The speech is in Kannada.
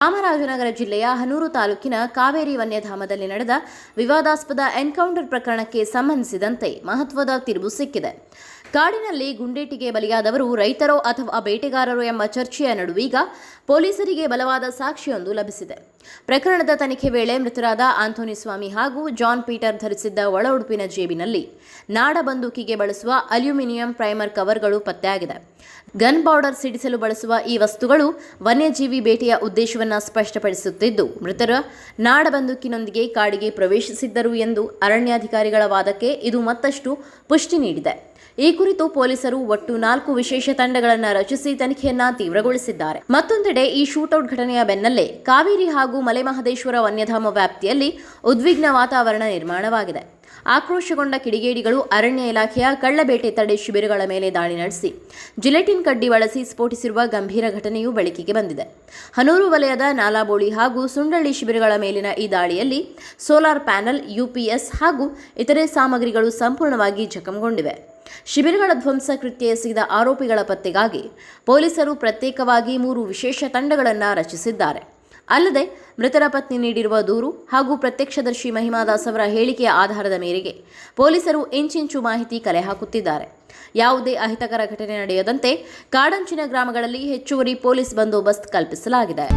ಚಾಮರಾಜನಗರ ಜಿಲ್ಲೆಯ ಹನೂರು ತಾಲೂಕಿನ ಕಾವೇರಿ ವನ್ಯಧಾಮದಲ್ಲಿ ನಡೆದ ವಿವಾದಾಸ್ಪದ ಎನ್ಕೌಂಟರ್ ಪ್ರಕರಣಕ್ಕೆ ಸಂಬಂಧಿಸಿದಂತೆ ಮಹತ್ವದ ತಿರುವು ಸಿಕ್ಕಿದೆ. ಕಾಡಿನಲ್ಲಿ ಗುಂಡೇಟಿಗೆ ಬಲಿಯಾದವರು ರೈತರೋ ಅಥವಾ ಬೇಟೆಗಾರರೋ ಎಂಬ ಚರ್ಚೆಯ ನಡುವೀಗ ಪೊಲೀಸರಿಗೆ ಬಲವಾದ ಸಾಕ್ಷಿಯೊಂದು ಲಭಿಸಿದೆ. ಪ್ರಕರಣದ ತನಿಖೆ ವೇಳೆ ಮೃತರಾದ ಆಂಥೋನಿ ಸ್ವಾಮಿ ಹಾಗೂ ಜಾನ್ ಪೀಟರ್ ಧರಿಸಿದ್ದ ಒಳ ಉಡುಪಿನ ಜೇಬಿನಲ್ಲಿ ನಾಡ ಬಂದೂಕಿಗೆ ಬಳಸುವ ಅಲ್ಯೂಮಿನಿಯಂ ಪ್ರೈಮರ್ ಕವರ್ಗಳು ಪತ್ತೆಯಾಗಿದೆ. ಗನ್ ಪೌಡರ್ ಸಿಡಿಸಲು ಬಳಸುವ ಈ ವಸ್ತುಗಳು ವನ್ಯಜೀವಿ ಬೇಟೆಯ ಉದ್ದೇಶವನ್ನು ಸ್ಪಷ್ಟಪಡಿಸುತ್ತಿದ್ದು, ಮೃತರ ನಾಡ ಬಂದೂಕಿನೊಂದಿಗೆ ಕಾಡಿಗೆ ಪ್ರವೇಶಿಸಿದ್ದರು ಎಂದು ಅರಣ್ಯಾಧಿಕಾರಿಗಳ ವಾದಕ್ಕೆ ಇದು ಮತ್ತಷ್ಟು ಪುಷ್ಟಿ ನೀಡಿದೆ. ಈ ಕುರಿತು ಪೊಲೀಸರು ಒಟ್ಟು 4 ವಿಶೇಷ ತಂಡಗಳನ್ನು ರಚಿಸಿ ತನಿಖೆಯನ್ನ ತೀವ್ರಗೊಳಿಸಿದ್ದಾರೆ. ಮತ್ತೊಂದೆಡೆ ಈ ಶೂಟೌಟ್ ಘಟನೆಯ ಬೆನ್ನಲ್ಲೇ ಕಾವೇರಿ ಹಾಗೂ ಮಲೆಮಹದೇಶ್ವರ ವನ್ಯಧಾಮ ವ್ಯಾಪ್ತಿಯಲ್ಲಿ ಉದ್ವಿಗ್ನ ವಾತಾವರಣ ನಿರ್ಮಾಣವಾಗಿದೆ. ಆಕ್ರೋಶಗೊಂಡ ಕಿಡಿಗೇಡಿಗಳು ಅರಣ್ಯ ಇಲಾಖೆಯ ಕಳ್ಳಬೇಟೆ ತಡೆ ಶಿಬಿರಗಳ ಮೇಲೆ ದಾಳಿ ನಡೆಸಿ ಜಿಲೆಟಿನ್ ಕಡ್ಡಿ ಬಳಸಿ ಸ್ಫೋಟಿಸಿರುವ ಗಂಭೀರ ಘಟನೆಯೂ ಬೆಳಕಿಗೆ ಬಂದಿದೆ. ಹನೂರು ವಲಯದ ನಾಲಾಬೋಳಿ ಹಾಗೂ ಸುಂಡಳ್ಳಿ ಶಿಬಿರಗಳ ಮೇಲಿನ ಈ ದಾಳಿಯಲ್ಲಿ ಸೋಲಾರ್ ಪ್ಯಾನೆಲ್, ಯುಪಿಎಸ್ ಹಾಗೂ ಇತರೆ ಸಾಮಗ್ರಿಗಳು ಸಂಪೂರ್ಣವಾಗಿ ಜಖಂಗೊಂಡಿವೆ. ಶಿಬಿರಗಳ ಧ್ವಂಸ ಕೃತ್ಯ ಎಸಗಿದ ಆರೋಪಿಗಳ ಪತ್ತೆಗಾಗಿ ಪೊಲೀಸರು ಪ್ರತ್ಯೇಕವಾಗಿ 3 ವಿಶೇಷ ತಂಡಗಳನ್ನು ರಚಿಸಿದ್ದಾರೆ. ಅಲ್ಲದೆ ಮೃತರ ಪತ್ನಿ ನೀಡಿರುವ ದೂರು ಹಾಗೂ ಪ್ರತ್ಯಕ್ಷದರ್ಶಿ ಮಹಿಮಾದಾಸ್ ಅವರ ಹೇಳಿಕೆಯ ಆಧಾರದ ಮೇರೆಗೆ ಪೊಲೀಸರು ಇಂಚಿಂಚು ಮಾಹಿತಿ ಕಲೆ ಹಾಕುತ್ತಿದ್ದಾರೆ. ಯಾವುದೇ ಅಹಿತಕರ ಘಟನೆ ನಡೆಯದಂತೆ ಕಾಡಂಚಿನ ಗ್ರಾಮಗಳಲ್ಲಿ ಹೆಚ್ಚುವರಿ ಪೊಲೀಸ್ ಬಂದೋಬಸ್ತ್ ಕಲ್ಪಿಸಲಾಗಿದೆ.